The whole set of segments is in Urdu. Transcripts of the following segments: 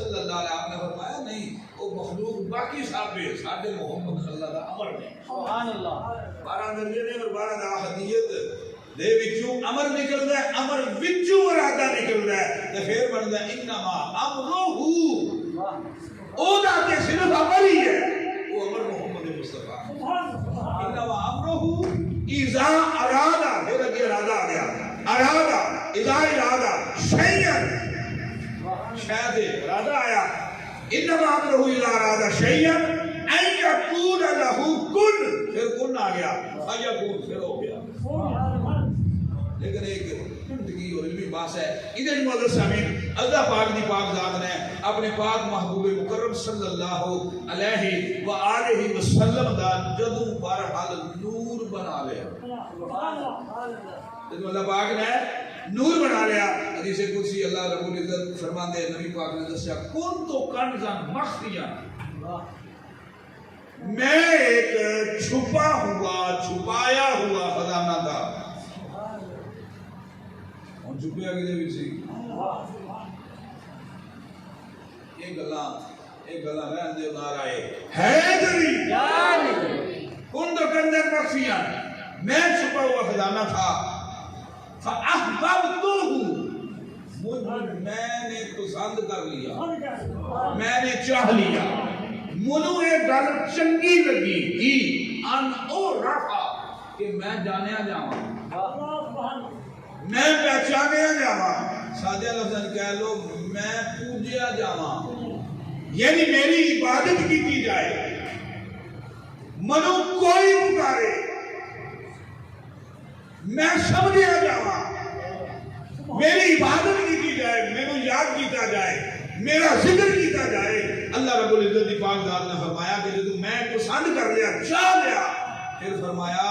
صلی اللہ علیہ وسلم نے فرمایا نہیں وہ مخلوق باقی صحابے ساڈے محمد صلی اللہ علیہ وسلم امر نے سبحان اللہ 12 درجے نے اور 12 احادیت دے وچوں امر نکلدا ہے امر وچوں ارادہ نکلدا ہے تے پھر بندا انما امرہ او دا تے صرف امر ہی ہے وہ امر محمد مصطفی انما امرہ اذا ارادہ پھر اگے ارادہ آ گیا ارادہ اذا ارادہ شیئن شاید ارادہ آیا انما امرہ اذا ارادہ شیئن ان یکون لہ کن پھر کن آ گیا فیکون پھر ہو گیا لیکن ایک زندگی اور علمی بات ہے ادھر معزز سامعین اللہ پاک دی پاک ذات نے اپنے پاک محبوب مکرم صلی اللہ علیہ وآلہ وسلم دا جدوں بہرحال نور بنا لیا جدوں اللہ پاک نے نور بنا لیا حدیث قدسی اللہ رب العزت فرماتے ہیں نبی پاک نے دسیا کن تو کنزا مخفیا میں ایک چھپا ہوا چھپایا ہوا خزانہ تھا چھپیا کدے وچ سی ایک گلا رہن دے نعرہ حیدری کن تو کنزا مخفیا میں چھپا ہوا خزانہ تھا فَأَحْبَبْتُهُ میں نے پسند کر لیا میں نے چاہ لیا منو ایک گل چنگی لگی کی ان او رفا کہ میں جانیا جاواں میں پہچانیا جاواں سادہ لفظاں کہہ لو میں پوجیا جاواں یعنی میری عبادت کی جائے منو کوئی پکارے میں سمجھیا جاواں میری عبادت کی جائے میرے یاد کیتا جائے میرا ذکر کیتا جائے اللہ رب العزت دی پاک ذات نے فرمایا کہ جب میں پسند کر لیا چاہ لیا پھر فرمایا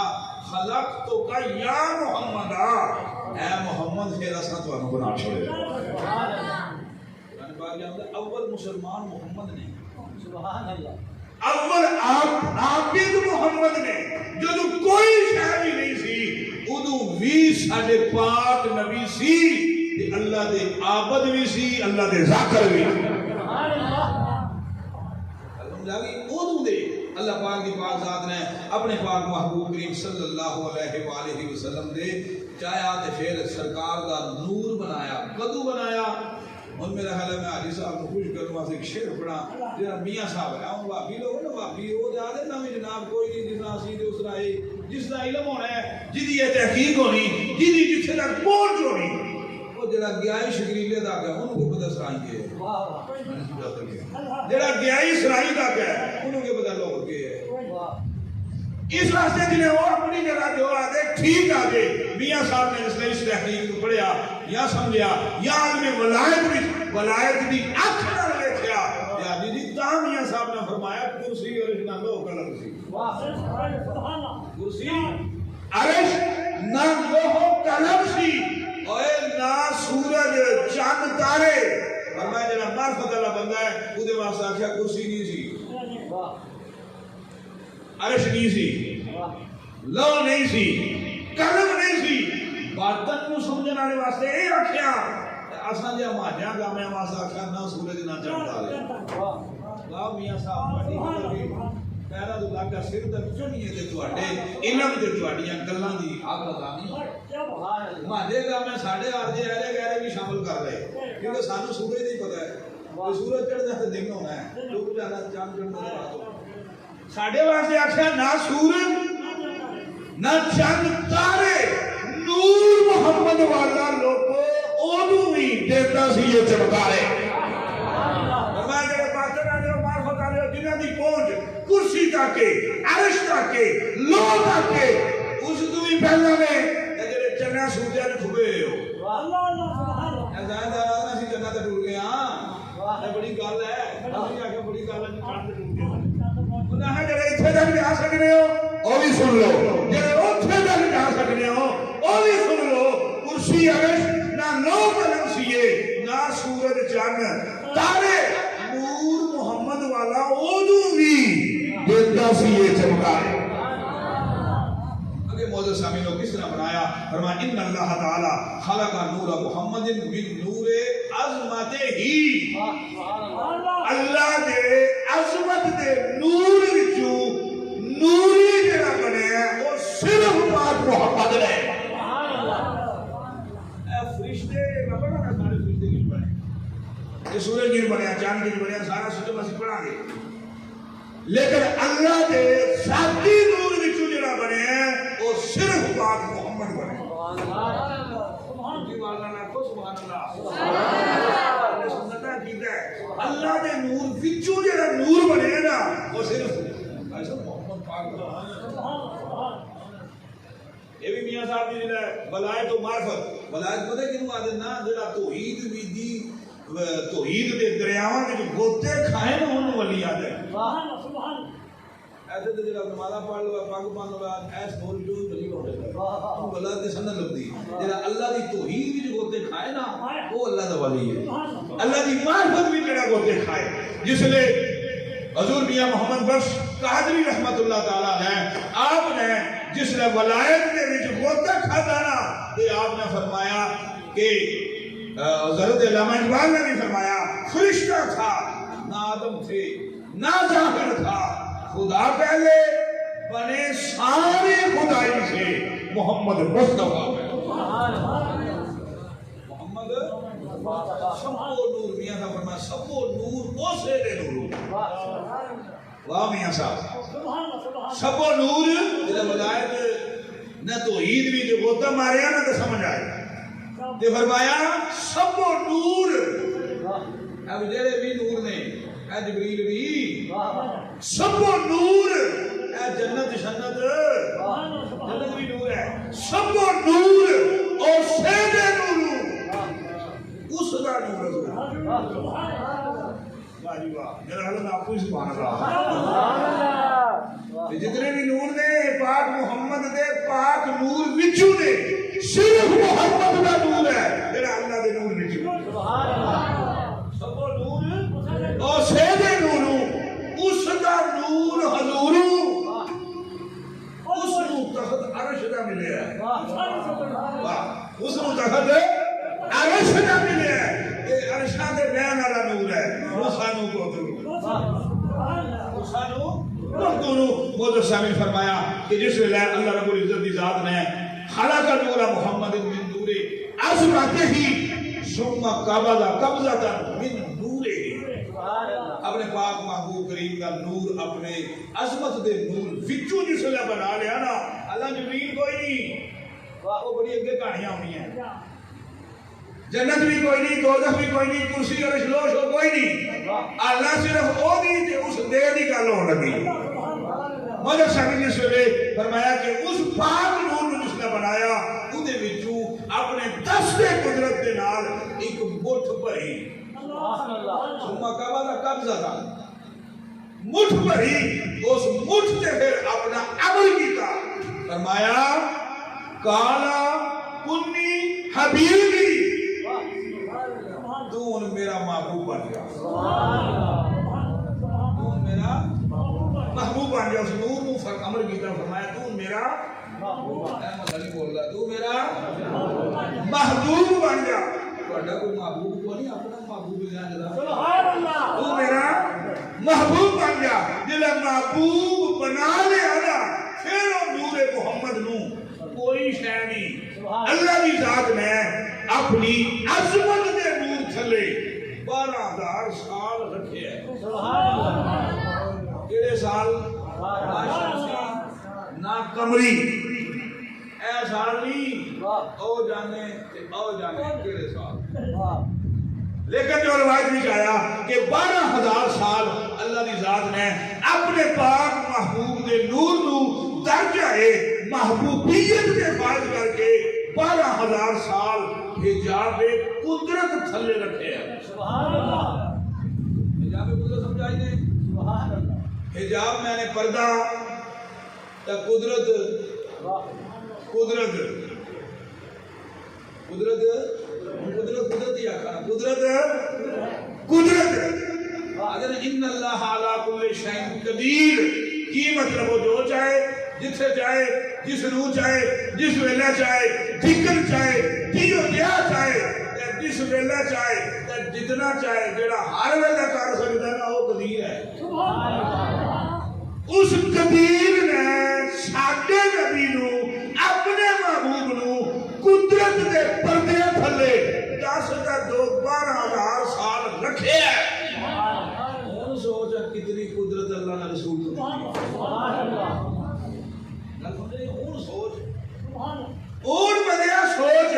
خلقتو کا یا محمد اے محمد پھر اساں تانوں بنا چھوڑے یعنی پاک جانتا اول مسلمان محمد نے سبحان اللہ اول عابد محمد نے جدو کوئی شے بھی نہیں سی ادو بھی ساڈے پاک نبی سی تے اللہ دے عابد بھی سی اللہ دے ذاکر بھی سبحان اللہ ادو دے اللہ پاک دی پاک ذات نے اپنے پاک محبوب کریم صلی اللہ علیہ وآلہ وسلم دے چاہیا تے پھر سرکار دا نور بنایا کدو بنایا اور میرا خیال ہے میں حاجی صاحب کو خوش کروں واسطے ایک شعر پڑھا جہاں میاں صاحب ہے ہوں واپی لوگ نا واپی وہ یاد ہے نویں جناب کوئی نہیں جس طرح اسی اس طرح جس طرح علم ہونا ہے جدی یہ تحقیق ہونی جدی جتھے تک پہنچ ہونی وہ جڑا گیائی شکریلے تک ہے انہوں کو پتہ سرائی کے ہے جڑا گیائی سرائی تک ہے انہوں کو پتہ لوگ کے ہے اس واسطے جنہیں وہ اپنی جگہ جو آدھے ٹھیک آگے میاں صاحب نے اس لئے اس تحقیق کو پڑھیا یا سمجھیا یا آدمی ولایت دی اکھنا لے تھیا یا جی تاں میاں صاحب نے فرمایا کرسی عرش نہ لو قلم سی کرسی عرش نہ لو قلم سی اور نہ سورج چاند تارے فرمایا جنہ معرفت اللہ بندہ ہے وہ دے واسطہ آکھیا کرسی نہیں سی عرش نہیں سی لو نہیں سی قلم نہیں سی باطن کو سمجھنے والے واسطے اے رکھیا اساں جے ماجیاں گامے واسطے آکھیا نہ سورج نہ چاند تارے واہ میاں صاحب بڑی ہوئی پیرا تو لاگا سر تے چنیے تے تواڈے علم تے تواڈیاں گلاں دی حق ادا نہیں ماجے گامے ساڈے ارجے اہلے گہرے بھی شامل کر رہے کیونکہ سانو سورج نہیں پتہ ہے سورج چڑھدا تے دن ہونا ہے ڈوب جانا چاند چڑھدا تے رات ہونا ساڈے واسطے آکھیا نہ سورج نہ چند تارے نور محمد والا لوگو اونوں ہی دیتا سی یہ چمکارے فرمایا جڑے باطن والے معرفت والے جنہاں دی پہنچ کرسی تک عرش تک لو تک اس تو بھی پہلا نے جڑے چنگا سورجا نے کھبے ہو اللہ اللہ سبحان اللہ اے زیادہ اسی جنت تے ڈول گئے ہاں یہ بڑی گل ہے اسی آکھے بڑی گل ہے چاند تے ڈول گئے نہ جڑے اتھے تک جا سکتے ہو او بھی سن لو جڑے اوتھے تک جا سکتے ہو او بھی سن لو کرسی عرش نہ لو قلم سیے نہ سورج چاند تارے نور محمد والا اودوں بھی دیتا سی یہ چمکارے اگے موضوع سامعین کو کس طرح بنایا فرمایا ان اللہ تعالی خلق نور محمد من نور عظمتہ اللہ دے عظمت دے نور وچوں نوری جڑا بنیا وہ صرف پاک محمد نے. اے فرشتے بابا نا سارے فرشتے کی بنے، یہ سورج کی بنیا، چاند کی بنیا، سارا سسٹم اسی پڑھا گے، لیکن اللہ دے ذاتی نور وچوں جڑا بنیا وہ صرف پاک محمد بنے. اللہ دے نور وچوں جڑا نور بنے نا وہ صرف محمد پاک بنے. یہ بھی میاں صاحب نے ولایت و معرفت، ولایت پتہ کینوں آدے نا جڑا توحید ویدی توحید دے دریاواں وچ گوتے کھائے نا اونوں ولی آدے. ایسے تو جڑا نمازاں پڑھ لو پاک بن لو ایس نور جو ولی ہوندے وہ اللہ دے سند لبدی. جڑا اللہ دی توحید وچ گوتے کھائے نا وہ اللہ دا ولی ہے. اللہ دی معرفت وچ جڑا گوتے کھائے، جس لے حضور میاں محمد بخش قادری رحمت اللہ تعالی علیہ آپ نے جس لے ولایت دے وچ گوتے کھادا نا تے آپ نے فرمایا کہ حضرت علامہ اقبال نے بھی فرمایا فرشتہ تھا نہ آدم تھے نہ ظاہر تھا، خدا پہلے بنے سارے خدائی سے محمد مصطفیٰ میں. محمد سبو نور، میاں صاحب فرمایا سبو نور اسے دے نور. واہ میاں صاحب، سبو نور جڑا ولایت نہ توحید بھی جو گوتا ماریا نہ تو سمجھ آئے تے فرمایا سبو نور. اب جڑے بھی نور نے اے جبریل بھی سبو نور، اے جنت شنت جنت بھی نور ہے. سبو نور اور سید نور اس دا نور ہے. واہ جی واہ، میرا حضرت آپ کو سبحان اللہ. جتنے بھی نور نے پاک محمد دے پاک نور وچوں نے، صرف محمد دا نور ہے جڑا اللہ دے نور وچوں. سبو نور اور سید نور اس دا نور حضور اس نو تخت عرش دا ملیا ہے. واہ، اس نو تخت عرش دا ملیا ہے. یہ عرشاں دے بیان والا نور ہے. روحانو کو روحانو موضوع شامل فرمایا کہ جس ویلے اللہ رب العزت کی ذات نے خلق نور محمد من نور عظمتہ ثم قبض قبضۃ من نورہ. اپنے پاک محبوب کریم کا نور اپنے عظمت دے نور وچوں جس ویلے بنا لیا نا، اللہ جبریل کوئی نہیں، وہ بڑی اگے کہانیاں ہونی ہیں. جنت بھی کوئی نہیں، دوزخ بھی کوئی نہیں، کرسی عرش لوش ہو کوئی نہیں. اللہ صرف او دی تے اس دے دی گل ہون لگی. مدر صاحب نے سوے فرمایا کہ اس پاک نور نے جس نے بنایا او دے وچوں اپنے دستے قدرت دے نال ایک مٹھ بھری. ثم قبض قبضہ، مٹھ بھری. اس مٹھ تے پھر اپنا عمل کیتا. فرمایا کالا کنی حبیبی، تو میرا محبوب بن گیا. تو میرا محبوب بن گیا. اس نور نو عمل کیتا. فرمایا تو میرا احمد علی بول رہا، تو میرا محبوب بن گیا. تہاڈا کوئی محبوب کو نہیں، اپنا محبوب سبحان اللہ. تو میرا محبوب بن گیا. جڑا محبوب بنا لیا نا پھر وہ نور محمد نو کوئی شے نہیں. اللہ کی ذات نے اپنی عظمت دے نور تھلے 12,000 سال رکھے ہیں. کیڑے سال؟ نہ قمری، اے سال نہیں او جانے کیڑے سال. لیکن جو روایت میں آیا کہ 12,000 سال اللہ کی ذات نے اپنے پاک محبوب دے نور نو درجہ محبوبیت کے فائد کر کے 12,000 سال حجاب قدرت تھلے رکھے ہیں. سبحان اللہ. حجاب قدرت سمجھائی دے. سبحان اللہ. حجاب میں نے پردہ تا قدرت قدرت قدرت قدرت قدرت ہی آکھا قدرت قدرت. اگر ان اللہ علی کل شیء قدیر کی مطلب وہ جو چاہے جتھے چاہے جس نو چاہے جس ویلے چاہے جکر چاہے جیو جہاں چاہے جس ویلے چاہے جتنا چاہے جڑا ہر ویلے کر سکتا نا قدیر ہے. اس قدیر نے ساڈے نبی نو اپنے محبوب نو قدرت دے پردے تھلے 10,000 سال رکھے ہے. ہن سوچ کتنی قدرت اللہ نے رسول کو دی. ہن سوچ اور بندیا سوچ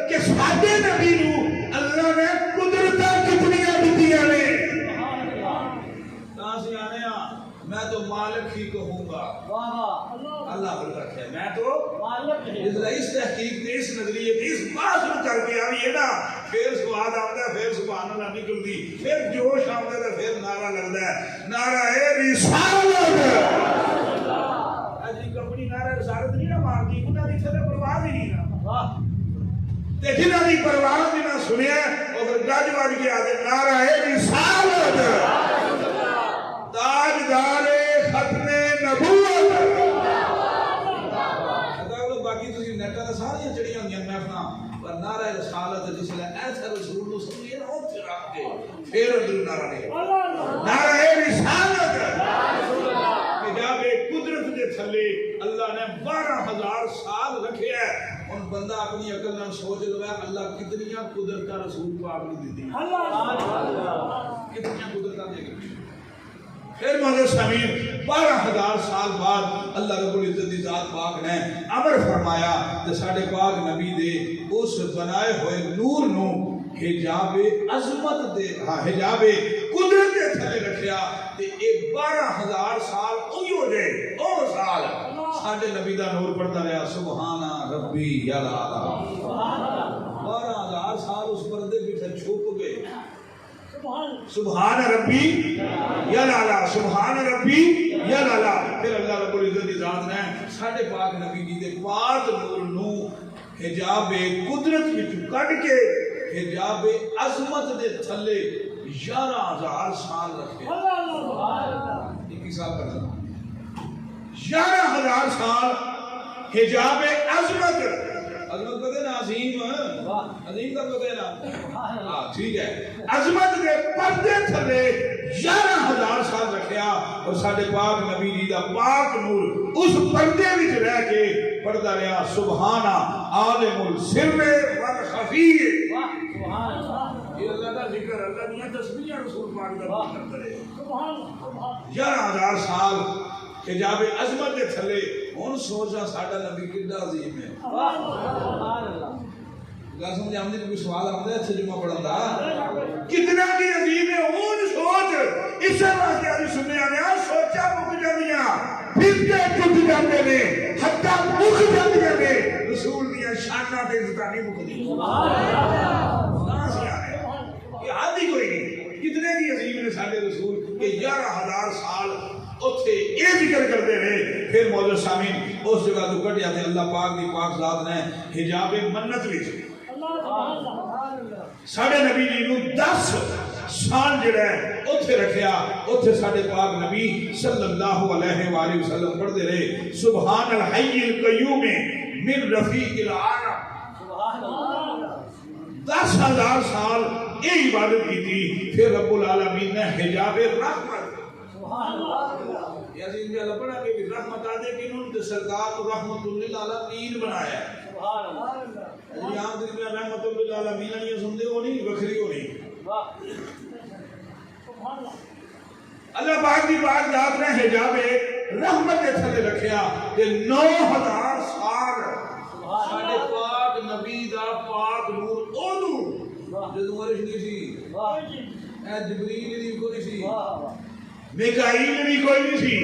کہ ساڈے نبی نو اللہ نے قدرتاں کتنیاں دتیاں نے. تاں سی آنے میں تو مالک ہی کہوں گا. اللہ بول رکھے میں تو مالک ہی. اس تحقیق نے اس نظریے کی اس بات کو کر کے آئی نا پھر سواد آتا ہے پھر سبحان اللہ نکلتی پھر جوش آتا ہے پھر نعرہ لگتا ہے نعرہ رسالت. جی کمپنی نعرہ رسالت نہیں نہ مارتی انہاں دی تے پرواہ ہی نہیں نا. تے جنہاں دی پرواہ بھی نہ سنیا او پھر گج وج کے آتے نعرہ رسالت تاجدار ختم نبوت. باقی تسی نیٹاں تے ساریاں چڑھیاں ہوندیاں محفلاں پر نعرہ رسالت جس لے ایسے رسول نو سمجھے نا اوتھے رکھ کے پھر اندر نعرہ نہیں نعرہ رسالت کہ جب قدرت دے تھلے اللہ نے 12,000 سال رکھے ہے. ہن بندہ اپنی عقل نال سوچ لو اللہ کتنیاں قدرتاں رسول پاک نے دتی. کتنیاں قدرتاں دے گئے. پھر مولانا سمیر 12,000 سال بعد اللہ رب العزت دی ذات پاک نے امر فرمایا تے ساڈے پاک نبی دے اس بنائے ہوئے نور نو حجاب عظمت دے حجاب قدرت دے تھلے رکھیا تے اے 12,000 سال اوہی ہو گئے. او سال ساڈے نبی دا نور پڑھدا رہیا سبحان ربی یعلا. 12,000 سال اس پردے پیچھے چھپ گئے. سبحان ربی یا لالا سبحان ربی یا لالا. پھر اللہ رب العزت دی ذات نے ساڈے پاک نبی جی دے پاک نور نو حجاب قدرت وچ کڈ کے حجاب عظمت دے تھلے 11,000 سال رکھے. 21 سال کا 11,000 سال حجاب عظمت. عظمت کو دینا عظیم عظیم کا کو دینا ہاں ٹھیک ہے. عظمت دے پردے تھلے 11,000 سال رکھیا اور ساڈے پاک نبی جی دا پاک نور اس پردے وچ رہ کے پڑھدا رہیا سبحان عالم السر والخفی. سبحان اللہ یہ اللہ دا ذکر اللہ دی تسبیح رسول پاک دا کرتے رہے. سبحان 11,000 سال حجاب عظمت دے تھلے. ہن سوچا ساڈا نبی کڈا عظیم ہے. سبحان اللہ. گل سمجھ آمدی کوئی سوال آمدا ہے ترجمہ پڑھن دا کتنا کی عظیم ہے. ہن سوچ اس واسطے ابھی سننے آیا سوچا مک جاندیاں پھر کے ٹوٹ جاندے نے حتی مک جاندے نے رسول دی شاناں تے عزتاں نہیں مکدی. سبحان اللہ. نا سی آئے یہ حد ہی کوئی نہیں. کتنے کی عظیم نے ساڈے رسول کہ 11,000 سال اوتھے یہ ذکر کرتے رہے. پھر مولا سامین اس جگہ تو کٹیا تے اللہ پاک دی پاک ذات نے حجاب منت وچ ساڈے نبی جی نو 10 سال جڑا ہے اوتھے رکھیا. اوتھے ساڈے پاک نبی صلی اللہ علیہ وآلہ وسلم پڑھتے رہے سبحان الحی القیوم من رفیق الاعلی. سبحان اللہ. 10,000 سال یہ عبادت کی تھی. پھر رب العالمین نے حجاب رحمت سبحان اللہ یزید میں اللہ پڑھا کہ رحمت آدھے کہ انہوں نے سرکار کو رحمت للعالمین بنایا ہے. سبحان اللہ. یہ عام دن میں رحمت للعالمین یہ سنتے ہو نہیں وکھری ہو نہیں. سبحان اللہ. اللہ پاک دی پاک ذات نے حجاب رحمت کے تھلے رکھیا کہ 9,000 سال ساڈے پاک نبی دا پاک نور اودوں جدوں ورش نہیں سی اے جبریل دی کوئی نہیں سی میکائیل بھی کوئی نہیں سی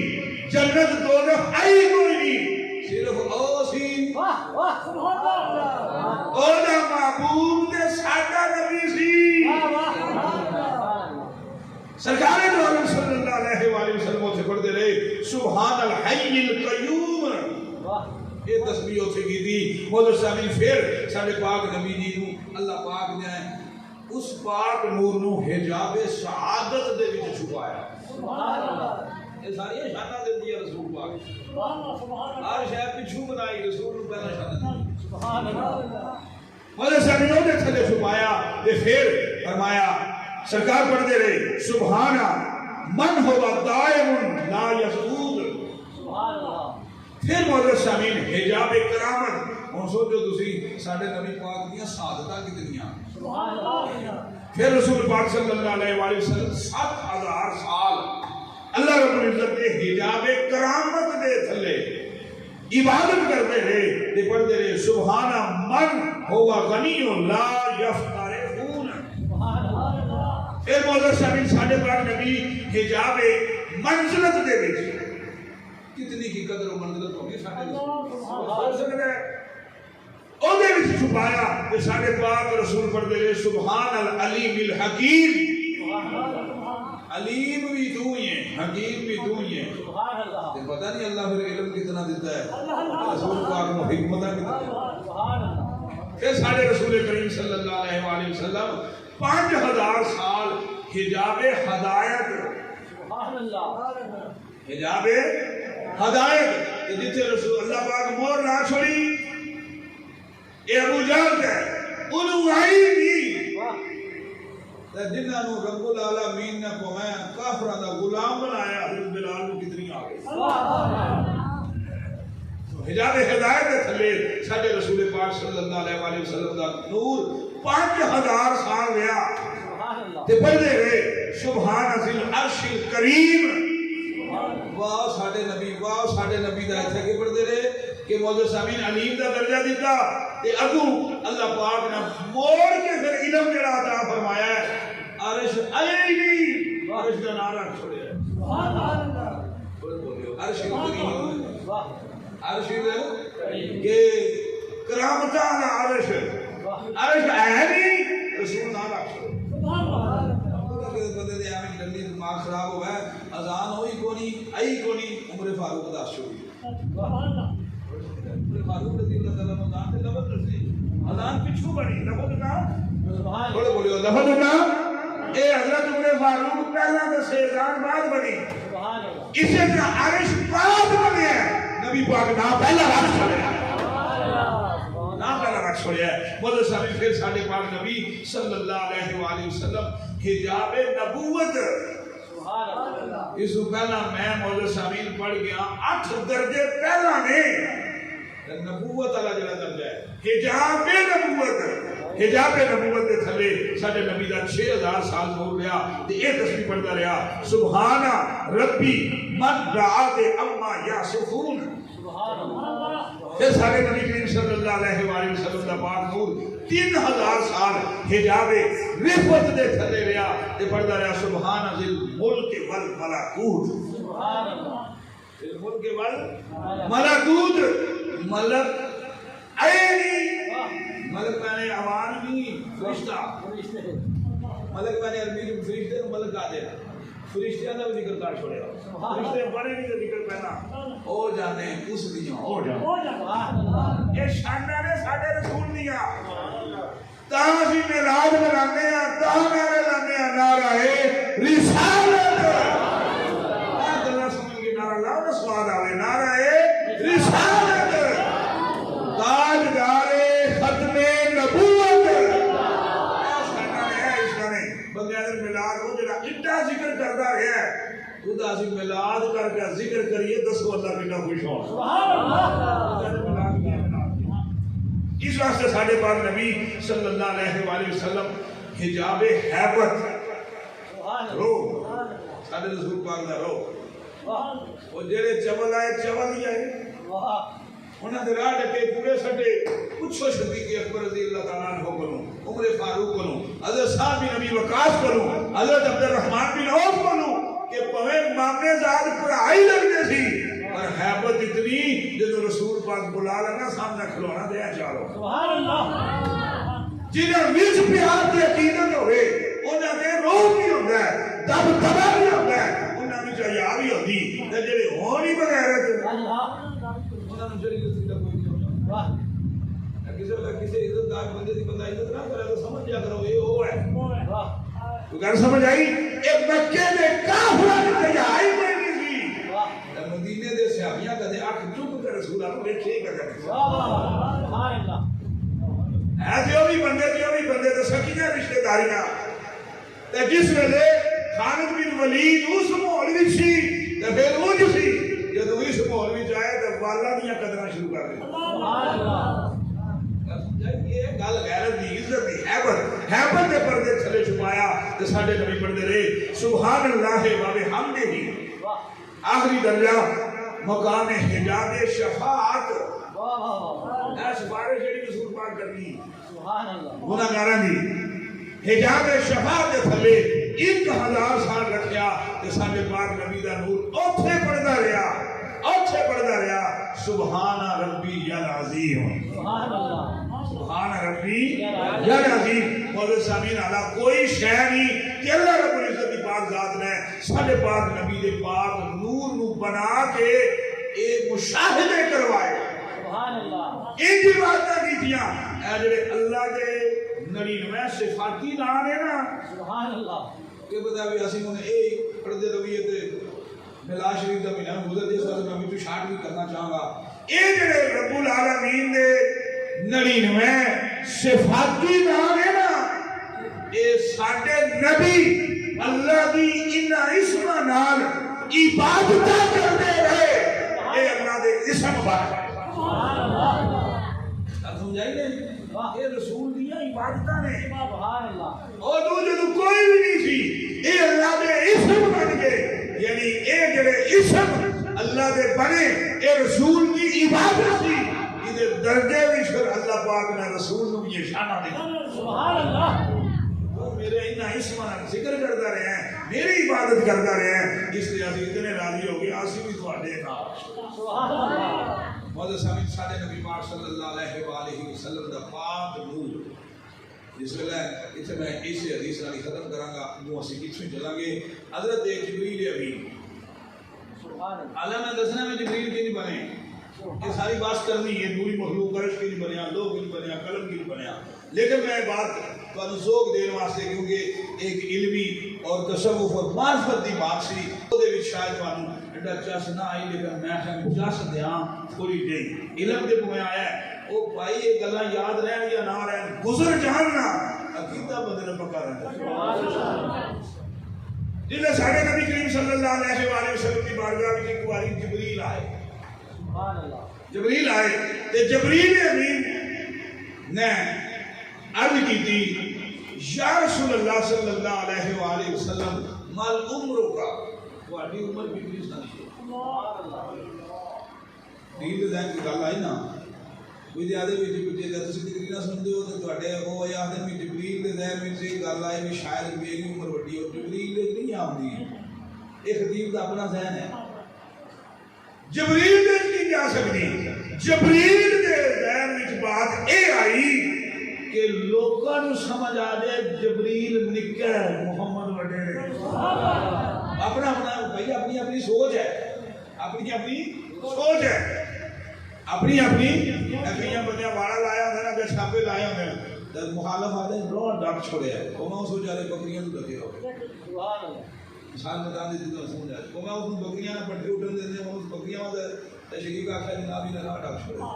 جنت دوزخ آئی کوئی نہیں صرف او سی سبحان اللہ. او دا محبوب تے ساڈا نبی سی سرکار دو عالم صلی اللہ علیہ وآلہ وسلم سے پڑھتے رہے سبحان الحی القیوم. یہ تسبیح سے کی تھی مولا سامین. پھر ساڈے پاک نبی جی نو اللہ پاک نے اس پاک نور نو حجاب سعادت دے وچ چھپایا. سبحان اللہ. یہ ساری شاناں دتی ہے رسول پاک. سبحان اللہ. سبحان اللہ. ہر شے پیچھے بنائی رسول نو پہلا شان دی. سبحان اللہ. مولا سامین نے تھلے چھپایا تے پھر فرمایا سرکار پڑھتے رہے سبحان من ہوا دائم لا یسعود. پھر مولانا سامعین حجاب کرامت. ہن سوچو تسی ساڈے نبی پاک دیاں سعادتاں کتنیاں. پھر رسول پاک صلی اللہ علیہ وآلہ وسلم 7000 سال اللہ رب العزت نے حجاب کرامت دے تھلے عبادت کرتے رہے تے پڑھتے رہے سبحان من ہوا غنی لا یفترون. پھر مولانا سامعین ساڈے پاک نبی حجاب منزلت دے وچ کتنی کی قدر و منزلت ہوگی ساڈے ہو سکتا ہے او دے وچ چھپایا کہ ساڈے پاک رسول پڑھتے رہے سبحان العلیم الحکیم. علیم بھی تو ہی ہیں حکیم بھی تو ہی ہیں. پتہ نہیں اللہ پھر علم کتنا دیتا ہے رسول پاک کو حکمت کتنا. پھر ساڈے رسول کریم صلی اللہ علیہ وآلہ وسلم 5000 سال حجاب ہدایت. حجاب ہدایت جتنے رسول اللہ پاک مور نہ چھوڑی اے ابو جہل ہے انہوں آئی نہیں جنہاں نو رب العالمین نے پوائیں کافراں دا غلام بنایا. حضرت بلال نو کتنی آ گئی. حجاب ہدایت دے تھلے ساڈے رسول پاک صلی اللہ علیہ وآلہ وسلم دا نور 5000 سال رہیا تے پڑھدے رہے سبحان ذی العرش الکریم. واہ ساڈے نبی دا ایتھے کہ پڑھدے رہے کہ مولانا سامعین علیم دا درجہ دیتا تے اگوں اللہ پاک نے موڑ کے پھر علم جڑا عطا فرمایا ہے. عرش آئی نہیں عرش کا نعرہ چھوڑیا ہے. سبحان اللہ. عرش کریم عرش کہ کرامتاں دا عرش ہے نہیں رسول نعرہ چھوڑیا. سبحان اللہ. بندے دے ایویں گندی دماغ خراب ہوا ہے اذان ہوئی کونی آئی کونی عمر فاروق دا شروع. سبحان اللہ. فاروق رضی اللہ تعالیٰ عنہ اذان تے لفظ رسی اذان پچھو بڑی لفظ نا بولو بولو لفظ نا اے حضرت عمر فاروق پہلا دسے اذان بعد بنی. اسی طرح عرش بعد بنیا نبی پاک نا پہلا رکھ چھوڑیا نا پہلا رکھ چھوڑیا ہے. مولا صاحب پھر ساڈے پاک نبی صلی اللہ علیہ وآلہ وسلم حجاب نبوت. اس کو پہلا میں مولا سامعین پڑھ گیا 8 درجے پہلا نے نبوت والا جڑا درجہ ہے حجاب نبوت دے تھلے ساڈے نبی دا 6000 سال نور رہیا تے اے تسبیح پڑھدا رہیا سبحان ربی من رعات اما یاسفون. سبحان اللہ. پھر ساڈے نبی کریم صلی اللہ علیہ وآلہ وسلم دا پاک نور 3000 سال حجاب رفعت دے تھلے رہیا تے پڑھدا رہیا سبحان ذی الملک والملکوت. سبحان اللہ. الملک والملکوت. ملک عینی ملک میں عوان نہیں فرشتہ. ملک میں عربی میں فرشتے کو ملک آ دے فرشتیاں دا بھی ذکر کر چھوڑیا. فرشتے بڑے نہیں دا ذکر پہنا او جانے اس دیاں او جانے یہ شانہ نے ساڈے رسول دیا تاں اسی میلاد منانے ہیں تاں نعرے لانے ہیں نعرہ رسالت. گلاں سمجھ کے نعرہ لاؤ نا سواد آوے نعرہ رسالت تاجدار ختم نبوت. بندے دے میلاد ہو جڑا اٹا ذکر کردا رہیا ہے خدا سی میلاد کر کے ذکر کریے دسو اللہ کتنا خوش ہو. سبحان اللہ. اس واسطے ساڈے پاک نبی صلی اللہ علیہ وآلہ وسلم حجاب ہیبت رو ساڈے رسول پاک دا رو وہ جڑے چول آئے چول ہی آئے انہاں دے راہ ڈکے پورے سٹے پوچھو صدیق اکبر رضی اللہ تعالیٰ عنہ کنوں عمر فاروق کنوں حضرت سعد بن ابی وقاص کنوں حضرت عبد الرحمن بن عوف کنوں کہ پویں مامے زاد پڑھائی لگتے تھی اور ہیبت اتنی جدو رسول پاک بلا لینا سامنے کھلونا دیا چاروں. سبحان اللہ. جنہاں وچ پیار دی عقیدت ہوئے انہاں دے روح بھی ہوندا ہے دب دبا بھی ہوندا ہے انہاں وچ حیا بھی ہوندی تے جڑے ہون ہی بغیرت انہاں نوں شریعت دی کوئی نہیں ہوندا. واہ کسی عزت دار بندے دی بندہ عزت نہ کرے تو سمجھ جا کرو یہ وہ ہے. واہ تو گل سمجھ آئی. ایک مکے دے کافراں دی تیاری کوئی نہیں سی. واہ مدینے دے صحابیاں کدے اکھ چپ کر رسول اللہ ویکھے کدے. واہ سبحان اللہ. ایسے بھی بندے تے سکیاں رشتہ داریاں تے جس ویلے خالد بن ولید اس ماحول وچ سی تے پھر اونج سی جدوں اس ماحول وچ آئے تے والا دیاں قدراں شروع کر دے سبحان اللہ یہ گل غیرت دی عزت دی ہیبت دے پردے تھلے چھپایا تے ساڈے نبی پڑھدے رہے سبحان اللہ و بحمدہ آخری درجہ مقام حجاب شفاعت اے سفارش جڑی رسول پاک کرنی سبحان اللہ گناہگاراں دی حجاب شفاعت دے تھلے 1000 سال رکھیا تے ساڈے پاک نبی دا نور اوتھے پڑھدا رہیا سبحان ربی العظیم سبحان اللہ سبحان ربی العظیم مولانا سامعین اعلی کوئی شے نہیں کہ اللہ رب العزت دی پاک ذات نے ساڈے پاک نبی دے پاک نور نو بنا کے ایک مشاہدے کروائے سبحان اللہ ان دی باتاں کیتیاں اے جڑے اللہ دے 99 صفاتی نام ہے نا سبحان اللہ کہ بتا بھی اسی نے اے پردے رویے تے ملا شریف دا مہینہ گزر جس واسطے میں بھی شارٹ بھی کرنا چاہوں گا اے جڑے رب العالمین دے 99 صفاتی نام ہے نا اے ساڈے نبی اللہ دی انہاں اسماں نال عبادت کردے رہے اے اللہ دے اسم مبارک سبحان اللہ سمجھائی نہیں اے رسول دیاں عبادتاں نے سبحان اللہ اور جو کوئی بھی نہیں سی اے اللہ دے اسم بن گئے یعنی اے جڑے اسم اللہ دے بنے اے رسول دی عبادت سی ادھے درجے بھی پھر اللہ پاک نے رسول نو یہ شانہ دی سبحان اللہ وہ میرے انہاں اسماں دا ذکر کردا رہے ہیں میری عبادت کردا رہے ہیں اس لیے اسی اتنے راضی ہو گئے اسی بھی تواڈے نال سبحان اللہ مولانا سامعین ساڈے نبی پاک صلی اللہ علیہ والہ وسلم دا پاک نور جس ویلے اتنے میں اس حدیث نال ختم کراں گا وہ اسی کتھوں چلاں گے حضرت جبریل امین سبحان اللہ عالم میں دسنا میں جبریل کی نہیں بنے یہ ساری بات کرنی ہے نوری مخلوق عرش کی نہیں بنیا لوگ کی نہیں بنیا قلم کی نہیں بنیا لیکن میں بات تو ذوق دین واسطے کیونکہ ایک علمی اور تصوف اور معرفت دی بات سی او دے وچ شاید تانوں ایڈا چس نہ آئی لیکن میں کہ چس دیاں تھوڑی جئی علم دے میں آیا او بھائی یہ گلاں یاد رہن یا نہ رہن گزر جاننا عقیدہ بدل پکا رہنا سبحان اللہ جنہیں ساڈے نبی کریم صلی اللہ علیہ وآلہ وسلم کی بارگاہ میں ایک باری جبریل آئے سبحان اللہ جبریل آئے تے جبریل امین نے عرض کی تھی یا رسول اللہ صلی اللہ علیہ وآلہ وسلم مال عمروں کا تہاڈی عمر کتنی سال ہے سبحان اللہ دین دے کی گل آئی نا کوئی دیادے وچ پچھے تے تسی کتنی نہ سمجھدے ہو تے تہاڈے او یاد ہے کہ جبریل دے ذہن وچ یہ گل آئی کہ شاید میری عمر وڈی ہو جبریل دے نہیں آندی ایک خطیب دا اپنا ذہن ہے جبریل دے نہیں جا سکتی جبریل دے ذہن وچ بات اے آئی کہ لوکاں نوں سمجھ آ جائے جبریل نکا ہے محمد وڈے اپنا اپنا بھائی اپنی اپنی سوچ ہے اپنی اپنی سوچ ہے اپنی اپنی اگلیاں بندیاں واڑا لایا ہوندے نا کہ چھاپے لائے ہوندے تے مخالف آدے رو ڈٹ چھوڑیا ہے او میں سوچ رہے بکریاں نوں لگے ہو سبحان اللہ مثال بتا دی تو سمجھ آ او میں اس بکریاں نہ پٹھے اٹھن دے دے اس بکریاں دے تشریح کا کہ جناب نے ڈٹ چھوڑیا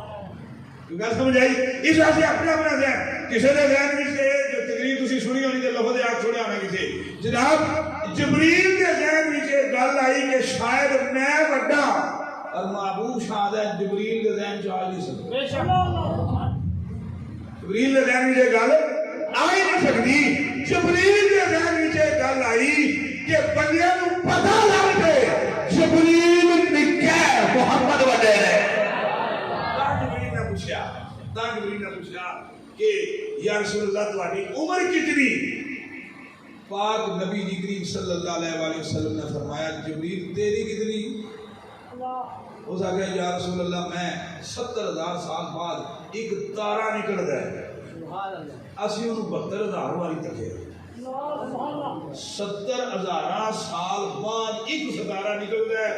تو گل سمجھ آئی اس واسطے اپنا اپنا ذہن کسی دے ذہن وچ جو تقریر تسی سنی ہونی تے لفظ یاد چھوڑیا ہونا کسے جناب جبریل دے ذہن وچ گل آئی کہ شاید میں بڑا اور محبوب شاد ہے جبریل دے ذہن چ آ نہیں سکتا بے شک جبریل دے ذہن وچ گل آ ہی نہیں سکتی جبریل دے ذہن وچ گل آئی کہ بندیاں نوں پتہ لگ گئے جبریل نکا ہے محمد وڈے ہے جبریل نے پوچھا کہ یا رسول اللہ تمہاری عمر کتنی پاک نبی کریم صلی اللہ علیہ وآلہ وسلم نے فرمایا جبریل تیری کتنی اس آگے یا رسول اللہ میں 70,000 سال بعد ایک تارا نکل ہے اسی انہوں 72,000 والی تکے 70,000 سال بعد ایک ستارہ نکل گئے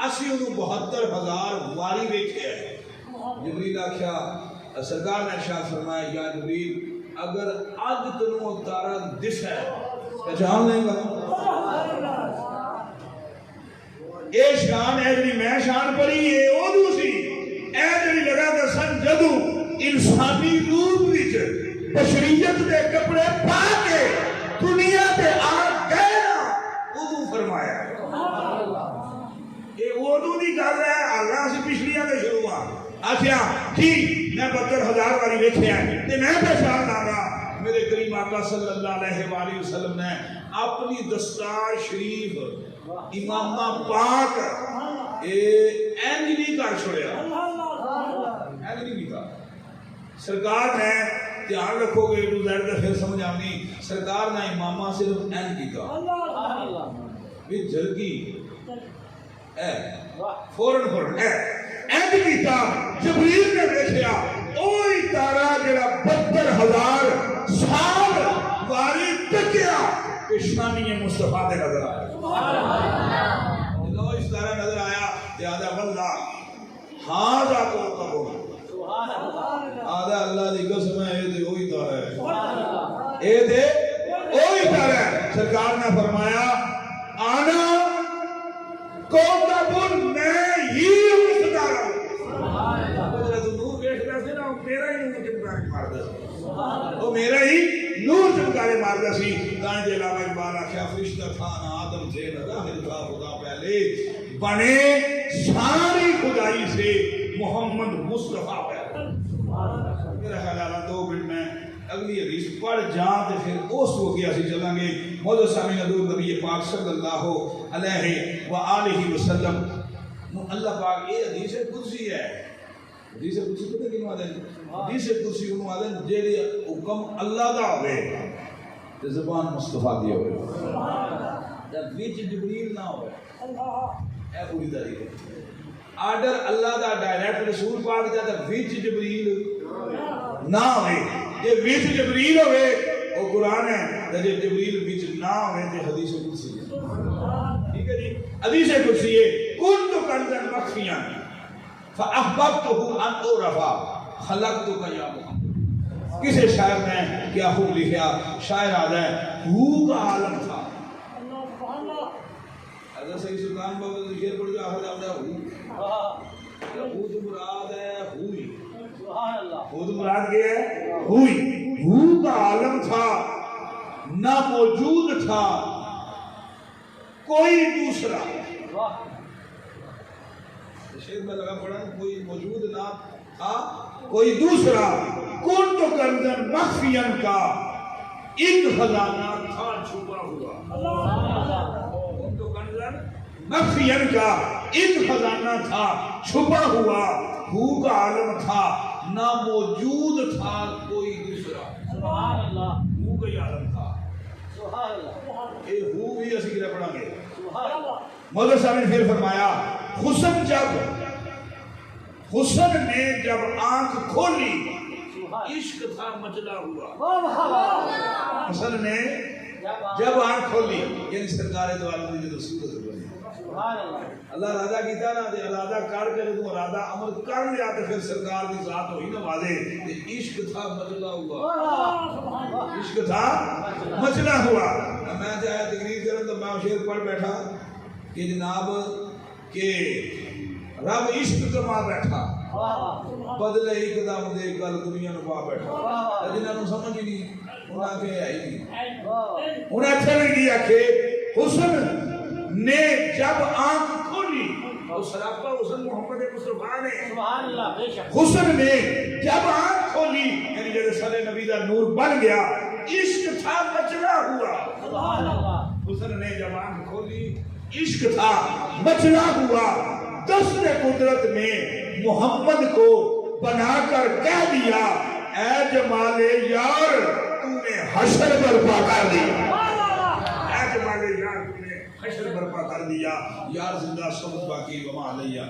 اسی انہوں 72,000 واری بیٹھے ہیں جبریل آخیا سرکار نے ارشاد فرمایا یا جبریل اگر آج تنوں تارا دس ہے پہچان لیں گا اے شان ہے جی میں شان پڑھی ہے او دوسری اے جی لگا دسن جدو انسانی روپ وچ بشریت دے کپڑے پا کے دنیا تے آ گئے نا آخیا جی میں 72,000 باری ویکھیا ہے تے میں پہچان لاں میرے کریم آقا صلی اللہ علیہ وآلہ وسلم نے اپنی دستار شریف امامہ پاک اینج نہیں کر چھوڑیا، اینج نہیں کیتا سرکار نے دھیان رکھو گے گزر پھر سمجھ آنی سرکار نے امامہ صرف اینج کیتا بھی جلگی فوراً اینج کیتا جبریل نے دیکھیا اوہی تارا جڑا 72,000 سال واری تکیا پیشانی مصطفیٰ دے نظر آیا جنہوں اس طرح نظر آیا لہذا واللہ ہاذا تو قبول آدھا اللہ دی قسم ہے اے دے اوہی تارا ہے، اے دے اوہی تارا ہے۔ سرکار نے فرمایا آنا کوکب میں ہی اس تارا میرا ہی نور چمکارے ماردا سی، وہ میرا ہی نور چمکارے ماردا سی۔ تاں جے علامہ اقبال آخیا فرشتہ تھا نہ آدم سے نہ ظاہر تھا خدا پہلے، بنے ساری خدائی سے محمد مصطفیٰ پہلے۔ میرا خیال ہے 2 منٹ میں اگلی حدیث پڑھ جاں تے پھر اس وقت اسی چلاں گے۔ مولا سامعین حضور نبی پاک صلی اللہ علیہ وآلہ وسلم اللہ پاک یہ حدیث قدسی ہے۔ حدیث قدسی پتہ کینوں آدھے حدیث قدسی انہوں آدھے جیڑے حکم اللہ دا ہوئے تے زبان مصطفیٰ دی ہوئے جب وچ جبریل نہ ہوئے اے پوری تاریخ ہے آرڈر اللہ دا ڈائریکٹ رسول پاک دا وچ جبریل نہ ہوئے جے وچ جبریل ہوئے وہ قرآن ہے جے جبریل وچ نہ ہوئے تے حدیث قدسی ہے۔ ٹھیک ہے جی حدیث قدسی ہے کنت کنزا مخفیا فَأَحْبَبْتُهُ أَنْ أُعْرَفَ خَلَقْتُكَ يَا مُحَمَّد۔ کسے شاعر نے کیا خوب لکھیا شاعر آدھا ہے ہو کا عالم تھا اگر صحیح سلطان بابا شیر پڑھ جو آخر آدھا ہو تو مراد ہے ہوئی، ہو تو مراد کیا ہے ہوئی، ہو کا عالم تھا نہ موجود تھا کوئی دوسرا، شیر میں لگا پڑا کوئی موجود نہ تھا کوئی دوسرا، کون تو کنزن مخفین کا ایک خزانہ تھا چھپا ہوا، کون تو کنزن مخفین کا ایک خزانہ تھا چھپا ہوا، ہو کا عالم تھا نہ موجود تھا کوئی دوسرا، ہو کا عالم تھا۔ اے ہو بھی اسی کی پڑھا گے۔ مولا صاحب نے پھر فرمایا حسن نے جب آنکھ کھولی عشق تھا مچلا ہوا، حسن نے جب آنکھ کھولی یعنی سرکار دو عالم دی جو صورت بنی اللہ راضا کیتا نا تے ارادہ کر کے تو ارادہ عمل کر لیا تے پھر سرکار دی ذات ہوئی نا واضح تے عشق تھا مچلا ہوا، عشق تھا مچلا ہوا۔ میں چاہے تقریر کروں تو میں شعر پڑھ بیٹھا کہ جناب کہ رب عشق کما بیٹھا بدلے ایک دم دے کل دنیا نو پا بیٹھا، جنہاں نو سمجھ ہی نہیں انہاں کے ہے ہی نہیں، انہاں اچھا نہیں کیا کہ حسن نے جب آنکھ کھولی اور سراپا حسن محمد مصطفیٰ نے حسن نے جب آنکھ کھولی یعنی جب سر نبی دا نور بن گیا عشق تھا مچلا ہوا، حسن نے جب آنکھ کھولی عشق تھا مچلا ہوا، دست قدرت نے محمد کو بنا کر کہہ دیا اے جمال یار تو نے حشر برپا کر دیا، اے جمال یار تو نے حشر برپا کر دیا، یار زندہ سبت باقی وما علیہ